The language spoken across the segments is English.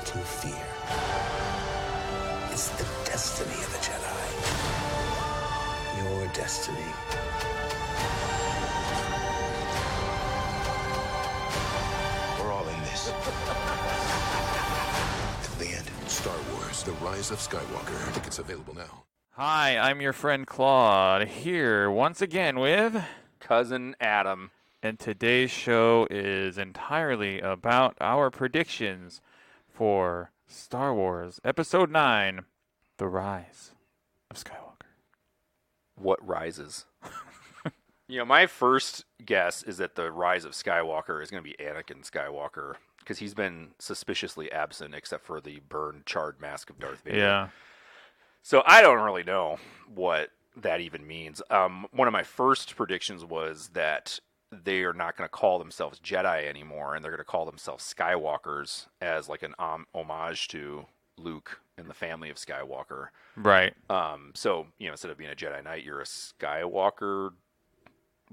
to fear. It's the destiny of the Jedi. Your destiny. We're all in this. Till the end. Star Wars, The Rise of Skywalker. Tickets available now. Hi, I'm your friend Claude, here once again with Cousin Adam. And today's show is entirely about our predictions for Star Wars Episode 9, The Rise of Skywalker. What rises? My first guess is that the Rise of Skywalker is going to be Anakin Skywalker, because he's been suspiciously absent except for the burned, charred mask of Darth Vader. Yeah. So I don't really know what that even means. One of my first predictions was that they are not going to call themselves Jedi anymore, and they're going to call themselves Skywalkers as like an homage to Luke and the family of Skywalker. Right. So, instead of being a Jedi Knight, you're a Skywalker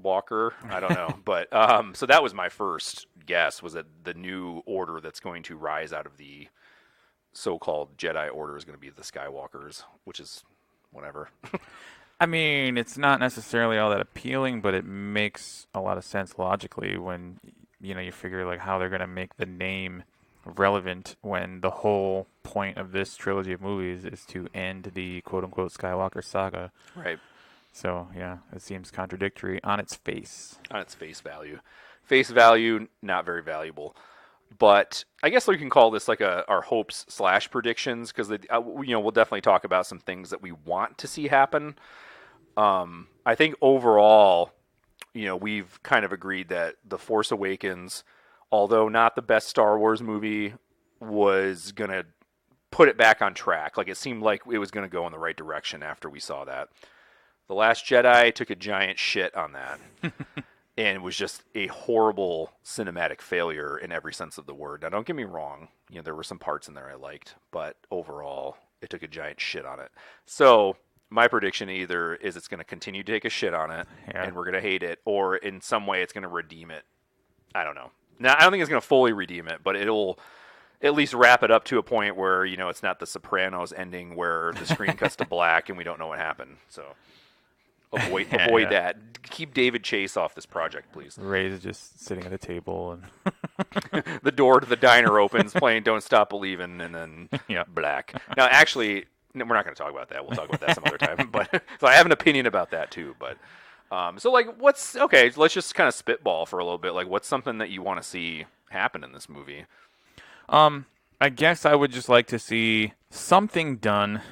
walker. I don't know. But so that was my first guess, was that the new order that's going to rise out of the so-called Jedi Order is going to be the Skywalkers, which is whatever. I mean, it's not necessarily all that appealing, but it makes a lot of sense logically when, you figure like how they're going to make the name relevant when the whole point of this trilogy of movies is to end the quote-unquote Skywalker saga. Right. So, yeah, it seems contradictory on its face. On its face value. Face value, not very valuable. But I guess we can call this like our hopes / predictions, because we'll definitely talk about some things that we want to see happen. I think overall, we've kind of agreed that The Force Awakens, although not the best Star Wars movie, was going to put it back on track. Like, it seemed like it was going to go in the right direction after we saw that. The Last Jedi took a giant shit on that. And it was just a horrible cinematic failure in every sense of the word. Now, don't get me wrong. There were some parts in there I liked, but overall, it took a giant shit on it. So my prediction either is it's going to continue to take a shit on it, and we're going to hate it, or in some way it's going to redeem it. I don't know. Now, I don't think it's going to fully redeem it, but it'll at least wrap it up to a point where, it's not the Sopranos ending where the screen cuts to black and we don't know what happened. So avoid that. Keep David Chase off this project, please. Ray's is just sitting at a table and the door to the diner opens, playing "Don't Stop Believin'," and then black. Now, actually, we're not going to talk about that. We'll talk about that some other time. But so I have an opinion about that too. But so like, okay? So let's just kind of spitball for a little bit. Like, what's something that you want to see happen in this movie? I guess I would just like to see something done.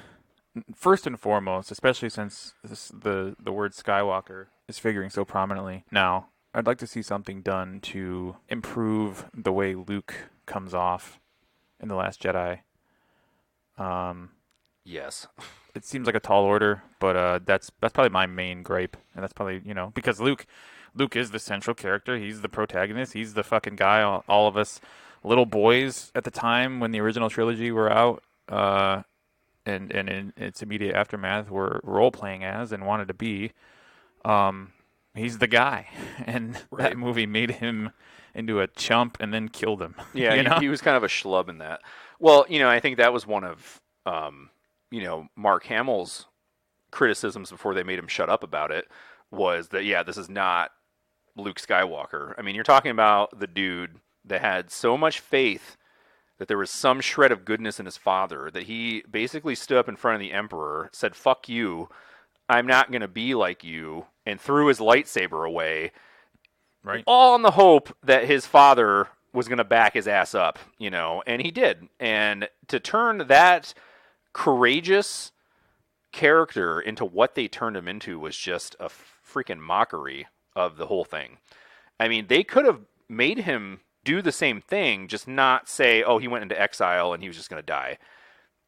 First and foremost, especially since the word Skywalker is figuring so prominently now, I'd like to see something done to improve the way Luke comes off in The Last Jedi. Yes. It seems like a tall order, but that's probably my main gripe, and that's probably, because Luke is the central character. He's the protagonist. He's the fucking guy all of us little boys at the time when the original trilogy were out, and in its immediate aftermath were role-playing as and wanted to be. He's the guy. And right. That movie made him into a chump and then killed him. Yeah, he was kind of a schlub in that. Well, I think that was one of, Mark Hamill's criticisms before they made him shut up about it, was that, this is not Luke Skywalker. I mean, you're talking about the dude that had so much faith that there was some shred of goodness in his father, that he basically stood up in front of the Emperor, said, "Fuck you, I'm not going to be like you," and threw his lightsaber away. Right. All in the hope that his father was going to back his ass up, and he did. And to turn that courageous character into what they turned him into was just a freaking mockery of the whole thing. I mean, they could have made him do the same thing, just not say, "Oh, he went into exile and he was just going to die."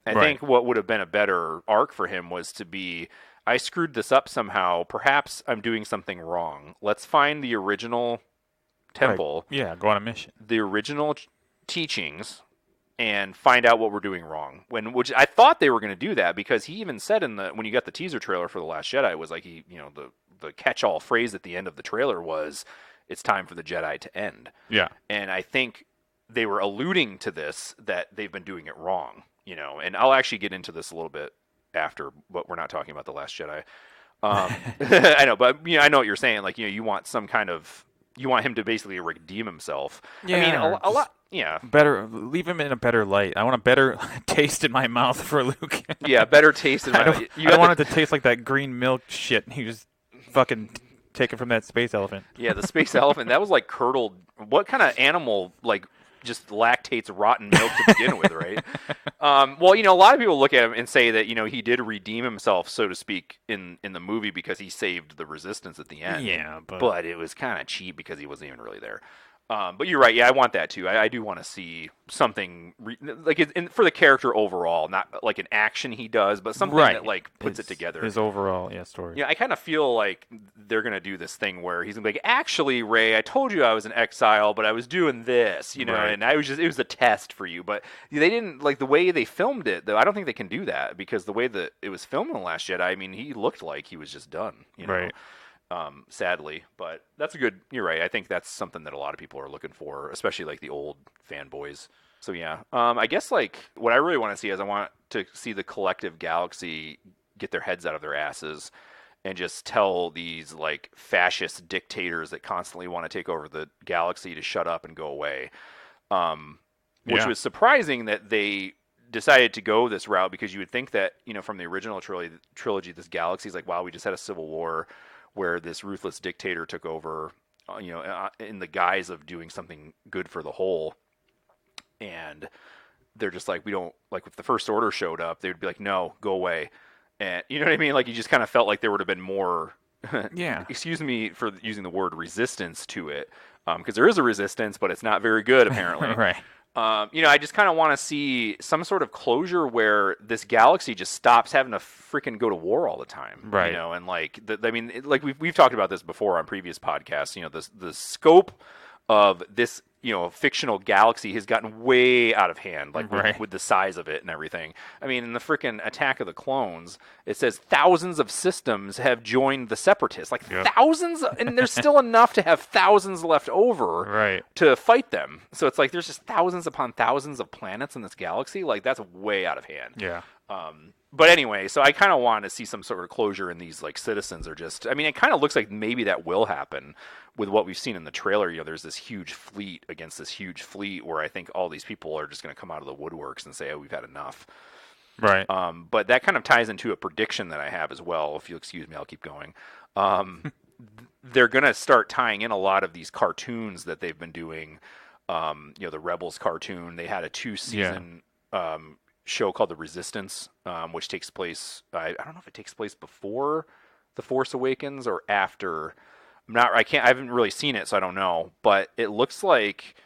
I think what would have been a better arc for him was to be, "I screwed this up somehow. Perhaps I'm doing something wrong. Let's find the original temple." Right. Yeah, go on a mission. The original teachings and find out what we're doing wrong. Which I thought they were going to do that, because he even said when you got the teaser trailer for The Last Jedi, it was like the catch-all phrase at the end of the trailer was, "It's time for the Jedi to end." Yeah. And I think they were alluding to this, that they've been doing it wrong, you know. And I'll actually get into this a little bit after, but we're not talking about The Last Jedi. I know, but you know, I know what you're saying. Like, you know, you want him to basically redeem himself. Yeah, I mean, a lot. Yeah. Better leave him in a better light. I want a better taste in my mouth for Luke. Yeah, better taste in my mouth. I don't want it to taste like that green milk shit he just fucking taken from that space elephant. Yeah, the space elephant, that was like curdled. What kind of animal, like, just lactates rotten milk to begin with, right? Well, you know, a lot of people look at him and say that, you know, he did redeem himself, so to speak, in the movie because he saved the Resistance at the end. Yeah, but it was kind of cheap because he wasn't even really there. But you're right. Yeah, I want that too. I do want to see something for the character overall, not like an action he does, but something that like puts it together. His overall story. Yeah, I kind of feel like they're gonna do this thing where he's gonna be like, actually, Ray, I told you I was in exile, but I was doing this, you know, and it was a test for you. But they didn't like the way they filmed it, though. I don't think they can do that because the way that it was filmed in The Last Jedi, I mean, he looked like he was just done, you know. Right. Sadly, but you're right. I think that's something that a lot of people are looking for, especially like the old fanboys. So yeah, I guess like what I really want to see is I want to see the collective galaxy get their heads out of their asses and just tell these like fascist dictators that constantly want to take over the galaxy to shut up and go away. Which was surprising that they decided to go this route, because you would think that, you know, from the original trilogy, this galaxy is like, wow, we just had a civil war where this ruthless dictator took over, you know, in the guise of doing something good for the whole. And they're just like, we don't, like, if the First Order showed up, they would be like, no, go away. And you know what I mean? Like, you just kind of felt like there would have been more, excuse me for using the word resistance to it, because there is a resistance, but it's not very good, apparently. Right. You know, I just kind of want to see some sort of closure where this galaxy just stops having to freaking go to war all the time. Right. You know, and like, like we've talked about this before on previous podcasts. You know, the scope of this, you know, fictional galaxy has gotten way out of hand, like with the size of it and everything. I mean, in the freaking Attack of the Clones, it says thousands of systems have joined the Separatists. Like thousands, and there's still enough to have thousands left over to fight them. So it's like there's just thousands upon thousands of planets in this galaxy. Like, that's way out of hand. Yeah. But anyway, so I kind of want to see some sort of closure in these, like, citizens are just, I mean, it kind of looks like maybe that will happen with what we've seen in the trailer. You know, there's this huge fleet against this huge fleet where I think all these people are just going to come out of the woodworks and say, oh, we've had enough. Right. But that kind of ties into a prediction that I have as well. If you'll excuse me, I'll keep going. They're going to start tying in a lot of these cartoons that they've been doing. You know, the Rebels cartoon, they had a 2-season show called The Resistance, which takes place, I don't know if it takes place before The Force Awakens or after. I haven't really seen it, so I don't know, but it looks like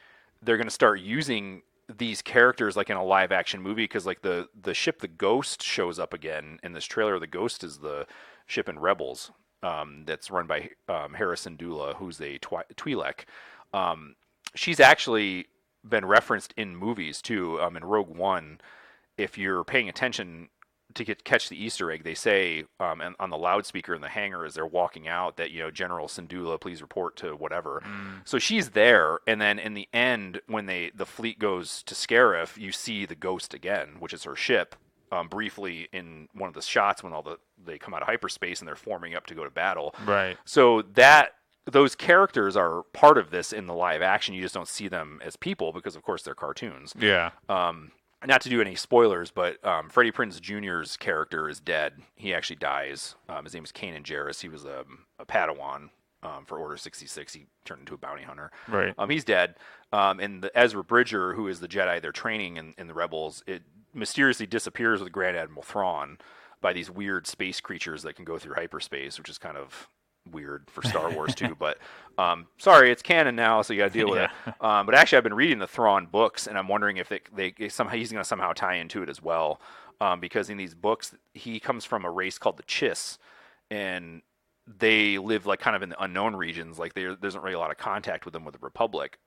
they're going to start using these characters like in a live action movie, because like the ship, the Ghost, shows up again in this trailer. The Ghost is the ship in Rebels, that's run by Harrison Dula, who's a Twi'lek. She's actually been referenced in movies too. In Rogue One, if you're paying attention to catch the Easter egg, they say on the loudspeaker in the hangar as they're walking out that, you know, General Syndulla, please report to whatever. So she's there, and then in the end, when the fleet goes to Scarif, you see the Ghost again, which is her ship, briefly in one of the shots when they come out of hyperspace and they're forming up to go to battle. Right. So those characters are part of this in the live action. You just don't see them as people because, of course, they're cartoons. Yeah. Not to do any spoilers, but Freddie Prinze Jr.'s character is dead. He actually dies. His name is Kanan Jarrus. He was a Padawan for Order 66. He turned into a bounty hunter. Right. He's dead. And the Ezra Bridger, who is the Jedi they're training in the Rebels, it mysteriously disappears with Grand Admiral Thrawn by these weird space creatures that can go through hyperspace, which is kind of weird for Star Wars too, but sorry, it's canon now, so you got to deal with it. But actually, I've been reading the Thrawn books, and I'm wondering if somehow he's going to somehow tie into it as well, because in these books, he comes from a race called the Chiss, and they live like kind of in the unknown regions. Like there isn't really a lot of contact with them with the Republic,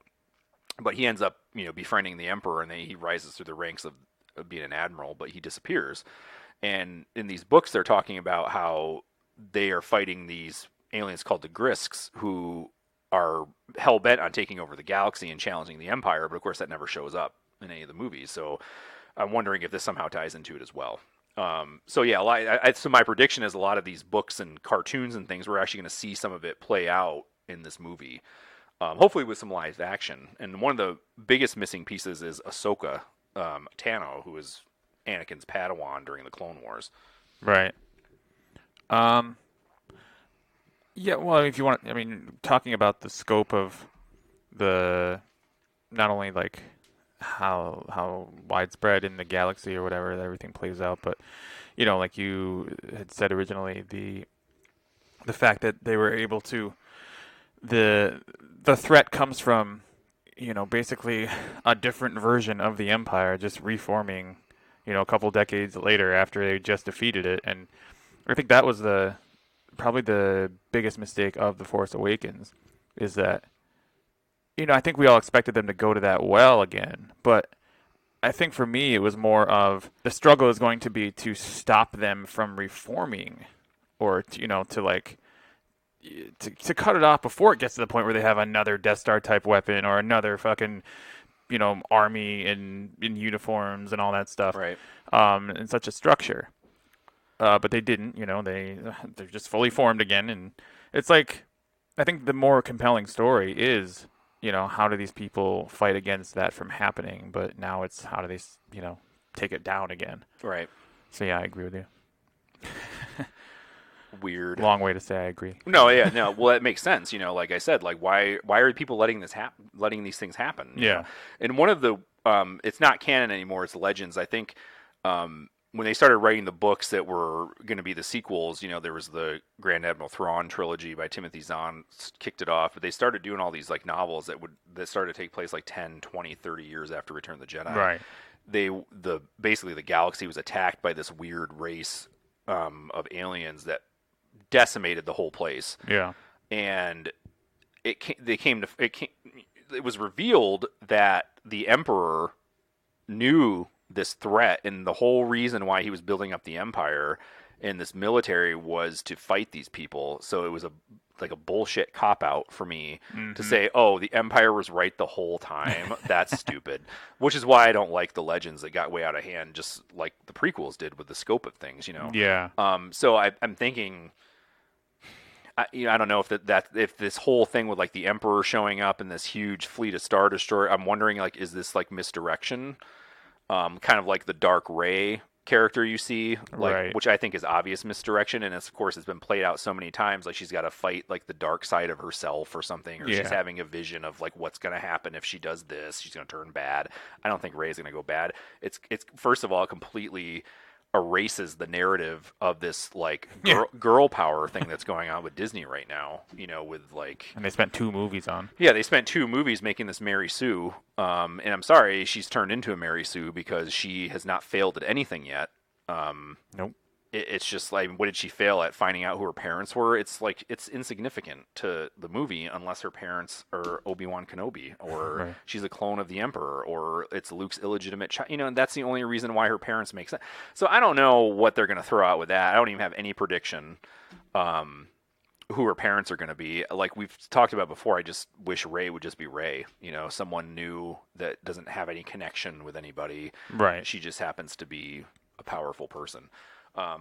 but he ends up, you know, befriending the Emperor, and he rises through the ranks of being an admiral, but he disappears. And in these books, they're talking about how they are fighting these aliens called the Grisks, who are hell bent on taking over the galaxy and challenging the Empire, but of course that never shows up in any of the movies. So I'm wondering if this somehow ties into it as well. So yeah, so my prediction is a lot of these books and cartoons and things, we're actually going to see some of it play out in this movie. Hopefully with some live action. And one of the biggest missing pieces is Ahsoka Tano, who is Anakin's Padawan during the Clone Wars. Right. Yeah, well, if you want, I mean, talking about the scope of the, not only like how widespread in the galaxy or whatever that everything plays out, but like you had said originally, the fact that they were able to, the threat comes from basically a different version of the Empire just reforming a couple decades later after they just defeated it. And I think that was probably the biggest mistake of The Force Awakens, is that I think we all expected them to go to that well again, but I think for me it was more of the struggle is going to be to stop them from reforming, or to cut it off before it gets to the point where they have another Death Star type weapon or another fucking army in uniforms and all that stuff, right? In such a structure, but they didn't. They're just fully formed again, and it's like, I think the more compelling story is how do these people fight against that from happening? But now it's how do they, take it down again? Right. So yeah, I agree with you. Weird. Long way to say I agree. No, yeah, no. Well, it makes sense. Like I said, like why are people letting these things happen? Yeah. And one of the, it's not canon anymore. It's legends. I think, when they started writing the books that were going to be the sequels, there was the Grand Admiral Thrawn trilogy by Timothy Zahn kicked it off, but they started doing all these like novels that started to take place like 10, 20, 30 years after Return of the Jedi. Right. Basically the galaxy was attacked by this weird race of aliens that decimated the whole place. Yeah. And it was revealed that the Emperor knew this threat, and the whole reason why he was building up the Empire and this military was to fight these people. So it was a bullshit cop-out for me to say, oh, the Empire was right the whole time. That's stupid. Which is why I don't like the legends that got way out of hand, just like the prequels did with the scope of things, Yeah. So I'm thinking, I don't know if this whole thing with like the Emperor showing up in this huge fleet of Star Destroyer, I'm wondering, like, is this like misdirection? Kind of like the Dark Ray character you see, like, right. Which I think is obvious misdirection, and of course it's been played out so many times, like she's got to fight like the dark side of herself or something, or she's having a vision of like what's going to happen if she does this, she's going to turn bad. I don't think Ray's going to go bad. It's first of all completely erases the narrative of this like girl power thing that's going on with Disney right now, with like, and they spent 2 movies on. Yeah, they spent 2 movies making this Mary Sue, and I'm sorry she's turned into a Mary Sue because she has not failed at anything yet. Nope. It's just like, what did she fail at? Finding out who her parents were? It's like, it's insignificant to the movie unless her parents are Obi-Wan Kenobi, or right. She's a clone of the Emperor, or it's Luke's illegitimate child, and that's the only reason why her parents make sense. So I don't know what they're going to throw out with that. I don't even have any prediction who her parents are going to be. Like we've talked about before, I just wish Rey would just be Rey, someone new that doesn't have any connection with anybody. Right. She just happens to be a powerful person.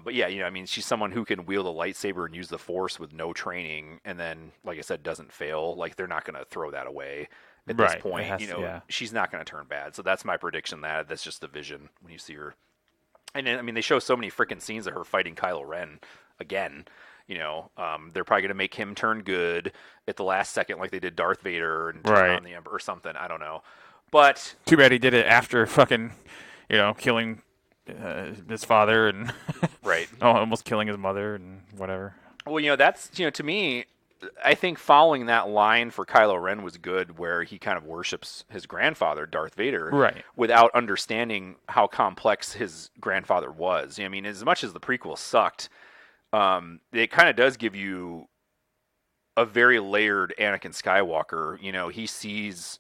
But yeah, she's someone who can wield a lightsaber and use the Force with no training, and then, like I said, doesn't fail. Like, they're not going to throw that away at this point. She's not going to turn bad. So that's my prediction. That's just the vision when you see her. And then, they show so many freaking scenes of her fighting Kylo Ren again. They're probably going to make him turn good at the last second, like they did Darth Vader and turn on the Emperor or something. I don't know. But too bad he did it after fucking, killing his father and right, almost killing his mother and whatever. Well, that's to me, I think following that line for Kylo Ren was good, where he kind of worships his grandfather, Darth Vader, right, without understanding how complex his grandfather was. As much as the prequel sucked, it kind of does give you a very layered Anakin Skywalker. He sees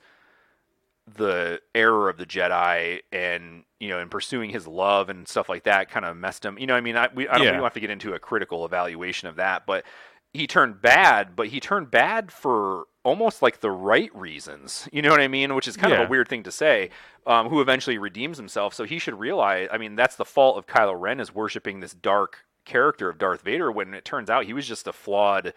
the error of the Jedi, and in pursuing his love and stuff like that, kind of messed him. We don't have to get into a critical evaluation of that, but he turned bad. But he turned bad for almost like the right reasons, you know what I mean? Which is kind of a weird thing to say, who eventually redeems himself. So he should realize, I mean, that's the fault of Kylo Ren, is worshiping this dark character of Darth Vader, when it turns out he was just a flawed,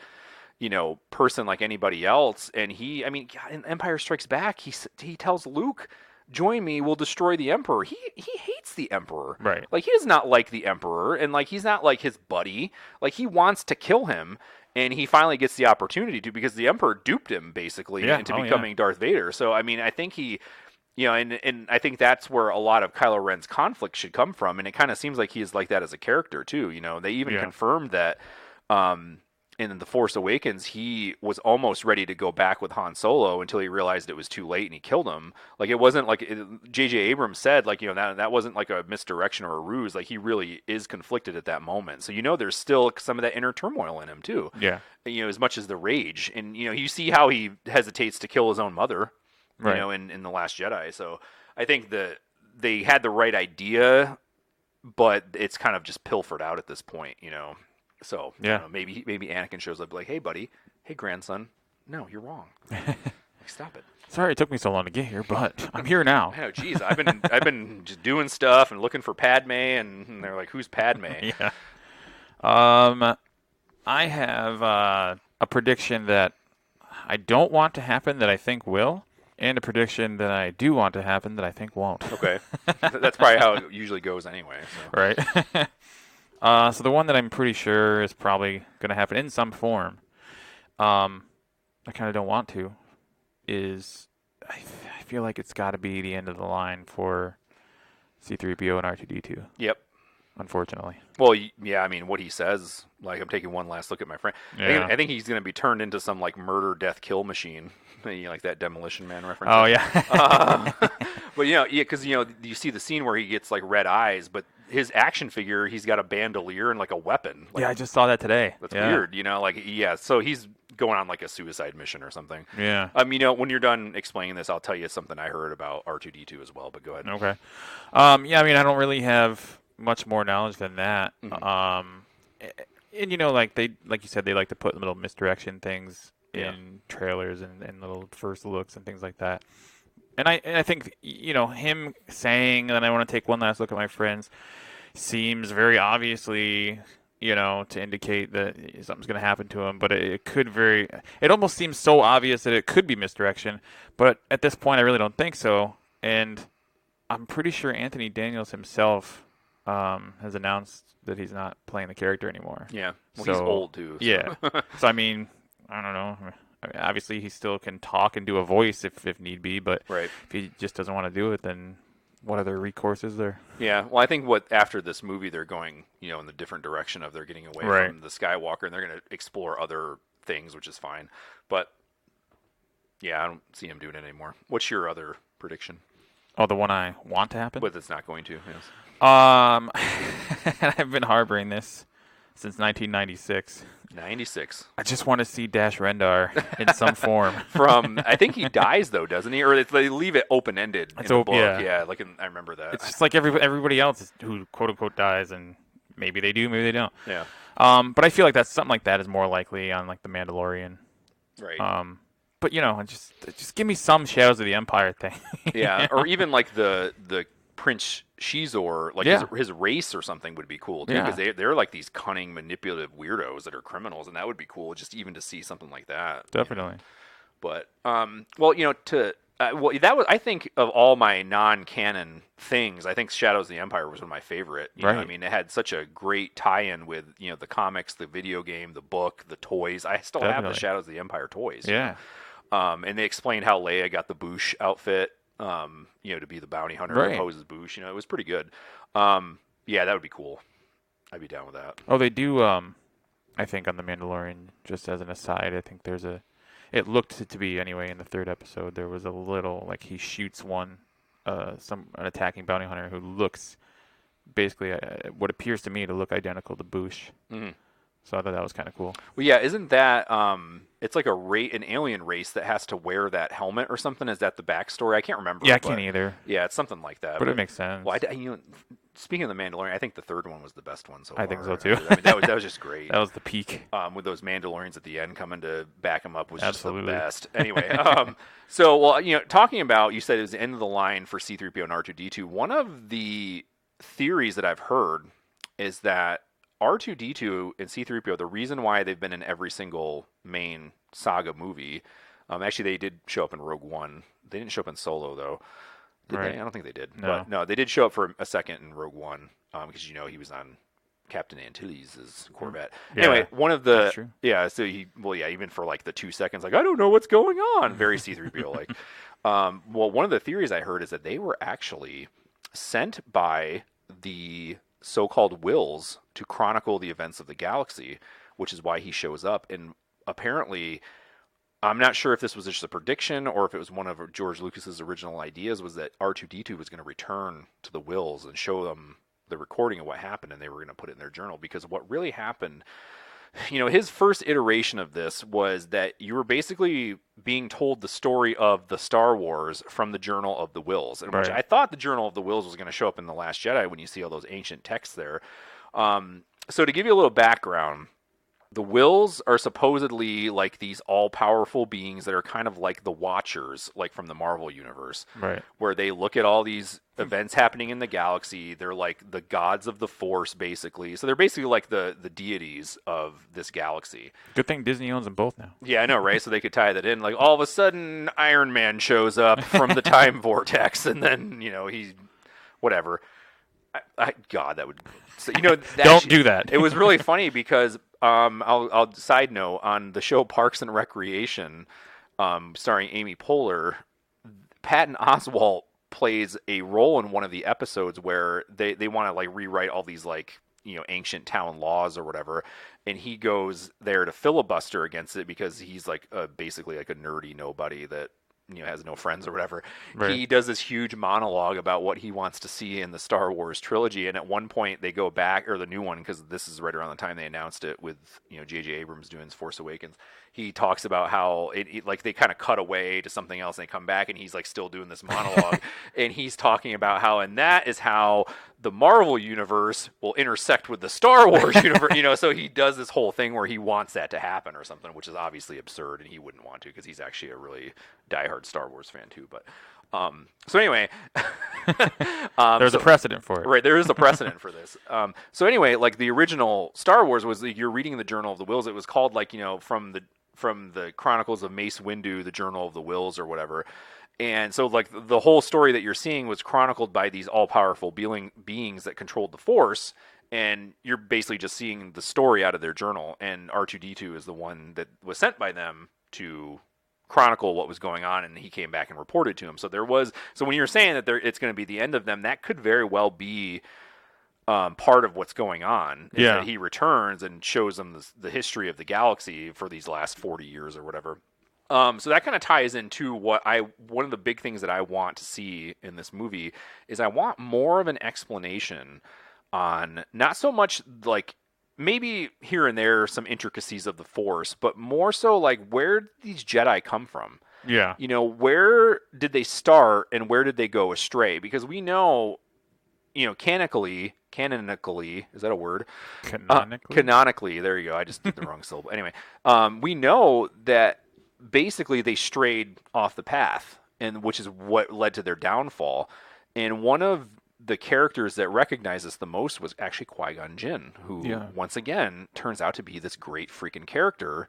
person like anybody else. And in Empire Strikes Back, he tells Luke, join me, we'll destroy the Emperor. He hates the Emperor. Right. Like, he does not like the Emperor, and like, he's not like his buddy. Like, he wants to kill him, and he finally gets the opportunity to, because the Emperor duped him basically into becoming Darth Vader. So I mean, I think he, and I think that's where a lot of Kylo Ren's conflict should come from, and it kind of seems like he's like that as a character too. They even confirmed that in The Force Awakens, he was almost ready to go back with Han Solo until he realized it was too late and he killed him. Like, it wasn't like J.J. Abrams said, like, that wasn't like a misdirection or a ruse. Like, he really is conflicted at that moment. So, there's still some of that inner turmoil in him too. Yeah. As much as the rage. And, you see how he hesitates to kill his own mother, in The Last Jedi. So I think that they had the right idea, but it's kind of just pilfered out at this point, So maybe Anakin shows up like, hey buddy, hey grandson, no, you're wrong. Like, stop it. Sorry it took me so long to get here, but I'm here now. I know, geez, I've been just doing stuff and looking for Padme, and they're like, who's Padme? Yeah. I have a prediction that I don't want to happen that I think will, and a prediction that I do want to happen that I think won't. Okay. That's probably how it usually goes anyway. So. Right. So the one that I'm pretty sure is probably going to happen in some form, I kind of don't want to, is I feel like it's got to be the end of the line for C-3PO and R2-D2. Yep. Unfortunately. Well, yeah, I mean, what he says, like, I'm taking one last look at my friend. Yeah. I think he's going to be turned into some, like, murder, death, kill machine. Like that Demolition Man reference. Oh, yeah. But, because, you see the scene where he gets, like, red eyes, but his action figure, he's got a bandolier and, like, a weapon. Like, yeah, I just saw that today. That's weird, so he's going on, like, a suicide mission or something. Yeah. When you're done explaining this, I'll tell you something I heard about R2-D2 as well, but go ahead. Okay. Yeah, I mean, I don't really have much more knowledge than that. Mm-hmm. And, like you said, they like to put little misdirection things in trailers and little first looks and things like that. And I think, him saying that I want to take one last look at my friends seems very obviously, to indicate that something's going to happen to him. But it almost seems so obvious that it could be misdirection. But at this point, I really don't think so. And I'm pretty sure Anthony Daniels himself has announced that he's not playing the character anymore. Yeah. Well, he's old, too. So. Yeah. So, I mean, I don't know. I mean, obviously, he still can talk and do a voice if need be, but if he just doesn't want to do it, then what other recourse is there? Yeah, well, I think after this movie, they're going, in the different direction of they're getting away from the Skywalker, and they're going to explore other things, which is fine. But, yeah, I don't see him doing it anymore. What's your other prediction? Oh, the one I want to happen? But it's not going to, yes. I've been harboring this since 1996. 96. I just want to see Dash Rendar in some form. I think he dies though, doesn't he? Or they leave it open-ended in the book. Yeah, I remember that. It's just like everybody else who quote unquote dies, and maybe they do, maybe they don't. Yeah. But I feel like something like that is more likely on like the Mandalorian. Right. But just give me some Shadows of the Empire thing. Yeah, or even like the Prince Shizor, like his race or something would be cool too, because they're like these cunning, manipulative weirdos that are criminals, and that would be cool just even to see something like that. Definitely. But that was, I think, of all my non-canon things, I think Shadows of the Empire was one of my favorite. You know, I mean, it had such a great tie-in with the comics, the video game, the book, the toys. I still have the Shadows of the Empire toys. Yeah. And they explained how Leia got the Bouche outfit. To be the bounty hunter who poses Bouche. It was pretty good. Yeah, that would be cool. I'd be down with that. Oh, they do. I think on the Mandalorian, just as an aside, I think it looked to be anyway in the third episode. There was a little like he shoots an attacking bounty hunter who looks basically what appears to me to look identical to Bouche. Mm-hmm. So I thought that was kind of cool. Well, yeah, isn't that it's like an alien race that has to wear that helmet or something? Is that the backstory? I can't remember. Yeah, I can't either. Yeah, it's something like that. But it makes sense. Well, speaking of the Mandalorian, I think the third one was the best one so far. I think so too. I mean, that was just great. That was the peak. With those Mandalorians at the end coming to back him up was Absolutely. just the best. Anyway, so well, talking about, you said it was the end of the line for C-3PO and R2-D2. One of the theories that I've heard is that R2-D2 and C-3PO, the reason why they've been in every single main saga movie, actually they did show up in Rogue One. They didn't show up in Solo though. Did they? I don't think they did. No. But no, they did show up for a second in Rogue One because he was on Captain Antilles' Corvette. Yeah, anyway, one of the that's true. so even for like the 2 seconds, like I don't know what's going on, very C-3PO like. Well, one of the theories I heard is that they were actually sent by the so-called Wills to chronicle the events of the galaxy, which is why he shows up. And apparently, I'm not sure if this was just a prediction or if it was one of George Lucas's original ideas, was that R2-D2 was going to return to the Wills and show them the recording of what happened, and they were going to put it in their journal. Because what really happened, his first iteration of this was that you were basically being told the story of the Star Wars from the Journal of the Wills, and which I thought the Journal of the Wills was going to show up in The Last Jedi when you see all those ancient texts there. So to give you a little background, the Wills are supposedly like these all-powerful beings that are kind of like the Watchers, like from the Marvel universe, Right. where they look at all these events happening in the galaxy. They're like the gods of the Force, basically. So they're basically like the deities of this galaxy. Good thing Disney owns them both now. Yeah, I know, right? So they could tie that in. Like all of a sudden, Iron Man shows up from the time vortex, and then he's whatever. God, that would Don't do that. It was really funny because I'll side note on the show Parks and Recreation, starring Amy Poehler, Patton Oswalt plays a role in one of the episodes where they want to like rewrite all these like ancient town laws or whatever, and he goes there to filibuster against it because he's like basically like a nerdy nobody that has no friends or whatever. Right. He does this huge monologue about what he wants to see in the Star Wars trilogy, and at one point they go back, or the new one, because this is right around the time they announced it with J.J. Abrams doing Force Awakens. He talks about how like they kind of cut away to something else and they come back and he's like still doing this monologue and he's talking about how, and that is how the Marvel universe will intersect with the Star Wars universe, so he does this whole thing where he wants that to happen or something, which is obviously absurd, and he wouldn't want to because he's actually a really diehard Star Wars fan too. But so anyway, there's a precedent for it. Right, there is a precedent for this. So anyway, like the original Star Wars was, you're reading the Journal of the Wills. It was called like from the Chronicles of Mace Windu, the Journal of the Wills or whatever. And so like the whole story that you're seeing was chronicled by these all-powerful beings that controlled the Force, and you're basically just seeing the story out of their journal. And R2-D2 is the one that was sent by them to chronicle what was going on, and he came back and reported to him. So when you're saying that it's going to be the end of them, that could very well be part of what's going on. Is that he returns and shows them the history of the galaxy for these last 40 years or whatever. So that kind of ties into one of the big things that I want to see in this movie is I want more of an explanation on not so much like maybe here and there some intricacies of the Force, but more so like where did these Jedi come from? Yeah. Where did they start and where did they go astray? Because we know, canonically, is that a word? Canonically, there you go. I just did the wrong syllable. Anyway, we know that basically they strayed off the path, and which is what led to their downfall. And one of the characters that recognized this the most was actually Qui-Gon Jinn, who once again turns out to be this great freaking character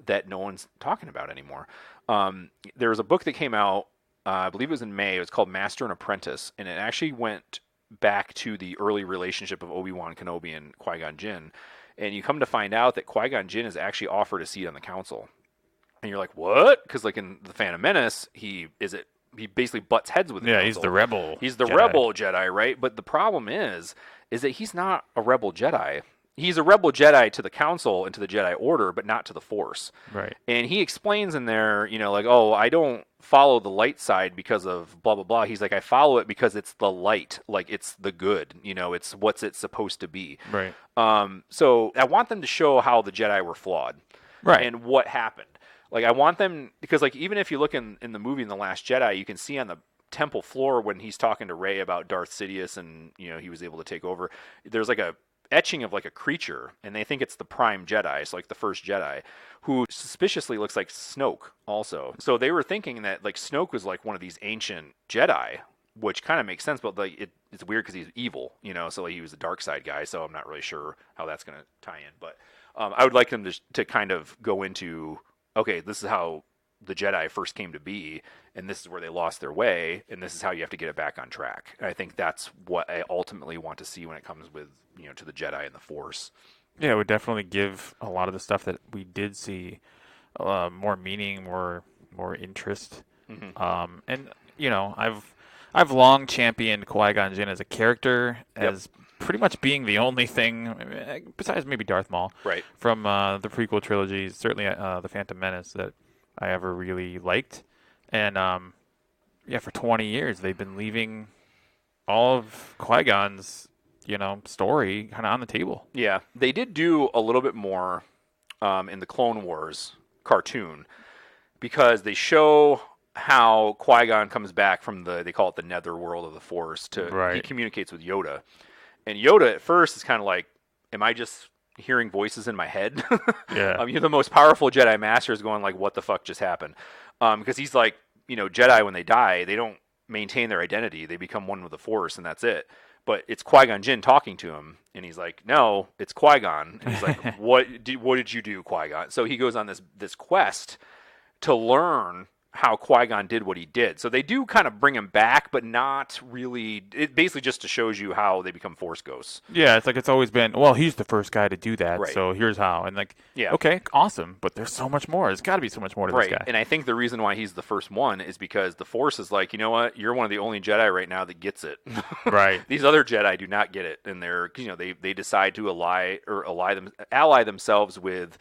that no one's talking about anymore. There was a book that came out, I believe it was in May. It was called Master and Apprentice, and it actually went back to the early relationship of Obi-Wan Kenobi and Qui-Gon Jinn. And you come to find out that Qui-Gon Jinn is actually offered a seat on the council. And you're like, what? Because like in The Phantom Menace, he basically butts heads with the council. He's the rebel. He's the rebel Jedi, right? But the problem is that he's not a rebel Jedi. He's a rebel Jedi to the council and to the Jedi Order, but not to the Force. Right. And he explains in there, like, oh, I don't follow the light side because of blah, blah, blah. He's like, I follow it because it's the light. Like, it's the good. It's what's it's supposed to be. Right. So I want them to show how the Jedi were flawed. Right. And what happened. Like, I want them, because like even if you look in the movie in The Last Jedi, you can see on temple floor when he's talking to Rey about Darth Sidious and, he was able to take over. There's like a etching of like a creature, and they think it's the Prime Jedi, so like the first Jedi, who suspiciously looks like Snoke also. So they were thinking that like Snoke was like one of these ancient Jedi, which kind of makes sense, but like it's weird because he's evil, so like he was a dark side guy, so I'm not really sure how that's going to tie in. But I would like them to kind of go into, okay, this is how the Jedi first came to be, and this is where they lost their way, and this is how you have to get it back on track. And I think that's what I ultimately want to see when it comes with, to the Jedi and the Force. Yeah, it would definitely give a lot of the stuff that we did see more meaning, more interest. Mm-hmm. And I've long championed Qui-Gon Jinn as a character, as pretty much being the only thing, besides maybe Darth Maul, right, from the prequel trilogy, certainly the Phantom Menace, that I ever really liked. And for 20 years they've been leaving all of Qui-Gon's story kind of on the table. Yeah, they did do a little bit more in the Clone Wars cartoon, because they show how Qui-Gon comes back from they call it the netherworld of the Force, he communicates with Yoda. And Yoda at first is kind of like, am I just hearing voices in my head? Yeah. You're the most powerful Jedi Master is going like, what the fuck just happened? Because he's like, Jedi, when they die, they don't maintain their identity. They become one with the Force, and that's it. But it's Qui-Gon Jinn talking to him, and he's like, no, it's Qui-Gon. And he's like, what did you do, Qui-Gon? So he goes on this quest to learn how Qui-Gon did what he did. So they do kind of bring him back, but not really. It basically just shows you how they become Force ghosts. Yeah, it's like it's always been, well, he's the first guy to do that, right, so here's how. And like, okay, awesome, but there's so much more. There's got to be so much more to this guy. And I think the reason why he's the first one is because the Force is like, you know what? You're one of the only Jedi right now that gets it. Right. These other Jedi do not get it, and they're, they decide to ally themselves with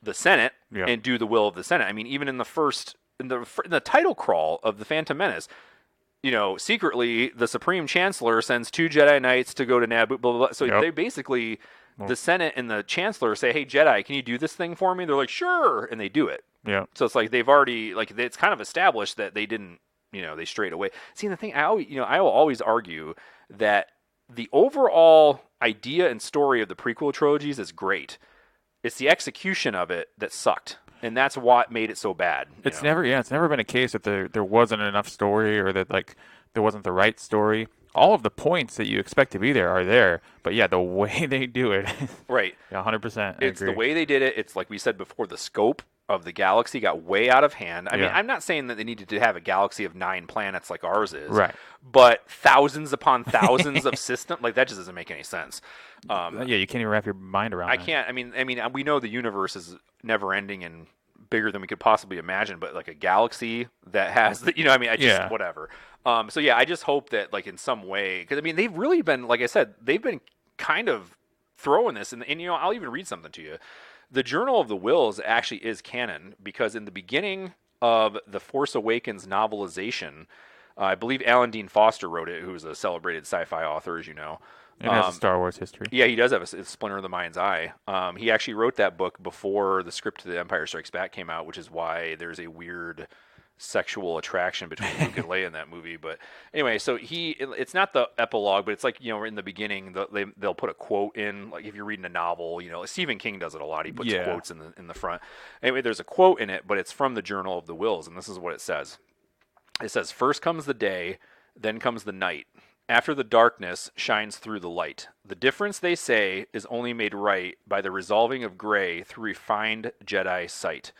the Senate and do the will of the Senate. I mean, even in the title crawl of the Phantom Menace, secretly the Supreme Chancellor sends 2 Jedi Knights to go to Naboo, blah, blah, blah. So they basically, the Senate and the Chancellor say, hey, Jedi, can you do this thing for me? They're like, sure, and they do it. Yeah. So it's like they've already, like, it's kind of established that they didn't, they strayed away. See, the thing, I will always argue that the overall idea and story of the prequel trilogies is great. It's the execution of it that sucked. And that's what made it so bad. It's never been a case that there wasn't enough story, or that like there wasn't the right story. All of the points that you expect to be there are there, but the way they do it, right? 100%. It's the way they did it. It's like we said before, the scope of the galaxy got way out of hand. I mean, I'm not saying that they needed to have a galaxy of 9 planets like ours is, right? But thousands upon thousands of systems, like that just doesn't make any sense. You can't even wrap your mind around. I can't. I mean, we know the universe is never ending and bigger than we could possibly imagine, but like a galaxy that has whatever. I just hope that like in some way, because they've really been, like I said, they've been kind of throwing this, and I'll even read something to you. The Journal of the Wills actually is canon, because in the beginning of the Force Awakens novelization, I believe Alan Dean Foster wrote it, who is a celebrated sci-fi author, as you know. And has a Star Wars history. Yeah, he does have a Splinter of the Mind's Eye. He actually wrote that book before the script to The Empire Strikes Back came out, which is why there's a weird sexual attraction between Luke and Leia in that movie. But anyway, so it's not the epilogue, but it's like, in the beginning, they'll put a quote in, like if you're reading a novel, Stephen King does it a lot. He puts quotes in the front. Anyway, there's a quote in it, but it's from the Journal of the Wills, and this is what it says. It says, "First comes the day, then comes the night. After the darkness shines through the light. The difference, they say, is only made right by the resolving of gray through refined Jedi sight."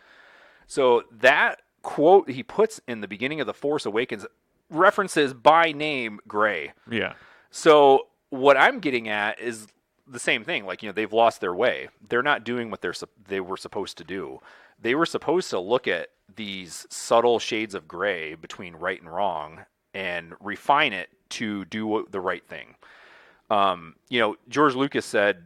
So that quote he puts in the beginning of The Force Awakens references by name gray. Yeah. So what I'm getting at is the same thing. Like, they've lost their way. They're not doing what they were supposed to do. They were supposed to look at these subtle shades of gray between right and wrong and refine it to do the right thing. George Lucas said,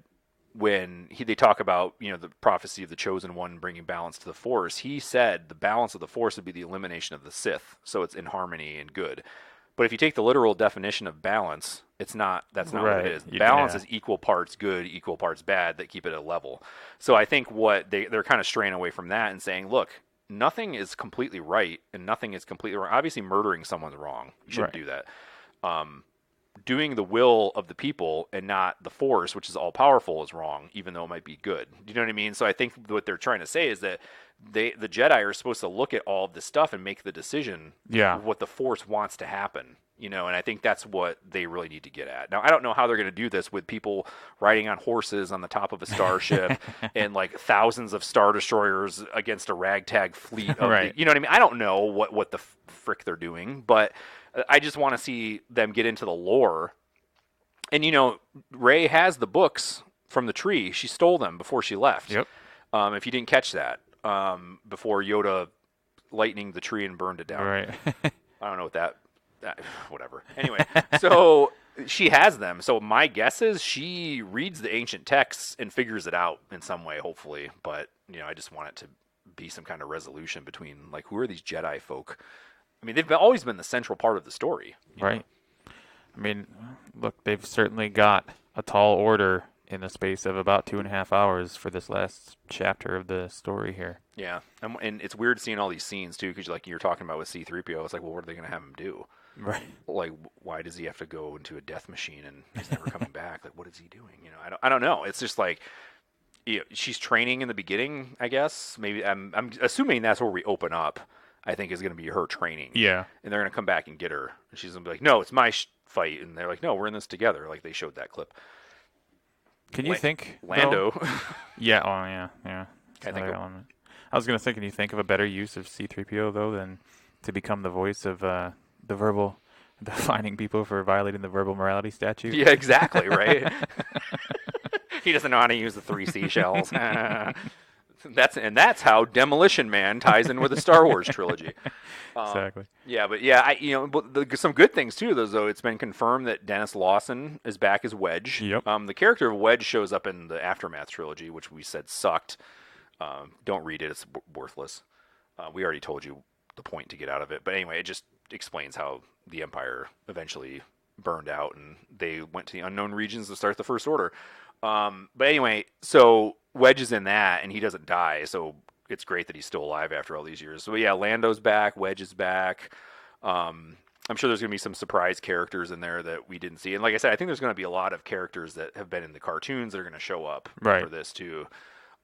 when they talk about, the prophecy of the chosen one bringing balance to the Force, he said the balance of the Force would be the elimination of the Sith, so it's in harmony and good. But if you take the literal definition of balance, that's not what it is. Balance is equal parts good, equal parts bad, that keep it at a level. So I think what they're kind of straying away from that and saying, look, nothing is completely right and nothing is completely wrong. Obviously, murdering someone's wrong. You shouldn't do that. Doing the will of the people and not the Force, which is all powerful, is wrong, even though it might be good. Do you know what I mean? So I think what they're trying to say is that the Jedi are supposed to look at all of this stuff and make the decision of what the Force wants to happen. You know, and I think that's what they really need to get at. Now, I don't know how they're going to do this with people riding on horses on the top of a starship and like thousands of Star Destroyers against a ragtag fleet. Of you know what I mean? I don't know what the frick they're doing, but I just want to see them get into the lore. And, you know, Rey has the books from the tree. She stole them before she left. Yep. If you didn't catch that, before Yoda lightning the tree and burned it down. Right. I don't know what that whatever. Anyway, so she has them. So my guess is she reads the ancient texts and figures it out in some way, hopefully. But, you know, I just want it to be some kind of resolution between, like, who are these Jedi folk? I mean, they've always been the central part of the story. Right. I mean, look, they've certainly got a tall order in the space of about 2.5 hours for this last chapter of the story here. Yeah. And it's weird seeing all these scenes, too, because like you're talking about with C-3PO, it's like, well, what are they going to have him do? Right. Like, why does he have to go into a death machine and he's never coming back? Like, what is he doing? You know, I don't know. It's just like, you know, she's training in the beginning, I guess. Maybe I'm assuming that's where we open up. I think is going to be her training. Yeah. And they're going to come back and get her, and she's going to be like, "No, it's my fight," and they're like, "No, we're in this together." Like they showed that clip. Can you think Lando? Yeah. Oh, yeah. I was going to say, can you think of a better use of C-3PO though than to become the voice of the verbal, defining people for violating the verbal morality statute? Yeah, exactly, right? He doesn't know how to use the 3 seashells. That's how Demolition Man ties in with the Star Wars trilogy. Exactly. Yeah, but yeah, some good things too. Though it's been confirmed that Dennis Lawson is back as Wedge. Yep. The character of Wedge shows up in the Aftermath trilogy, which we said sucked. Don't read it; it's worthless. We already told you the point to get out of it. But anyway, it just explains how the Empire eventually burned out and they went to the unknown regions to start the First Order. But anyway, so Wedge is in that, and he doesn't die, so it's great that he's still alive after all these years. So yeah, Lando's back, Wedge is back. I'm sure there's going to be some surprise characters in there that we didn't see. And like I said, I think there's going to be a lot of characters that have been in the cartoons that are going to show up for this too.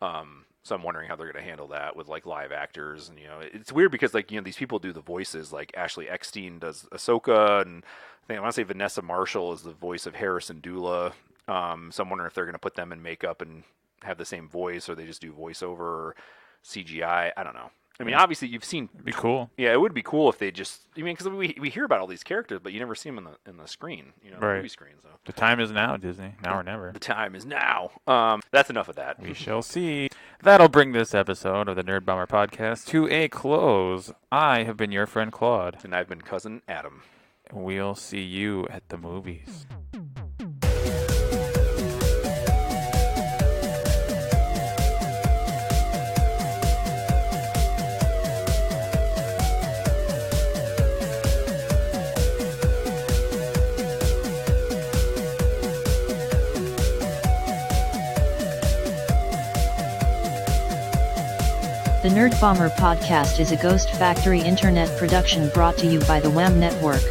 So I'm wondering how they're going to handle that with like live actors. And, you know, it's weird because like, you know, these people do the voices, like Ashley Eckstein does Ahsoka, and I want to say Vanessa Marshall is the voice of Harrison Dula. So I'm wondering if they're going to put them in makeup and have the same voice, or they just do voiceover or CGI. I don't know. I mean, obviously you've seen. It'd be cool. Yeah, it would be cool if they just. I mean, because we hear about all these characters, but you never see them in the screen. You know, the movie screen. So the time is now, Disney. Now or never. The time is now. That's enough of that. We shall see. That'll bring this episode of the Nerd Bomber Podcast to a close. I have been your friend Claude, and I've been cousin Adam. We'll see you at the movies. The Nerd Bomber Podcast is a Ghost Factory internet production brought to you by the WAM Network.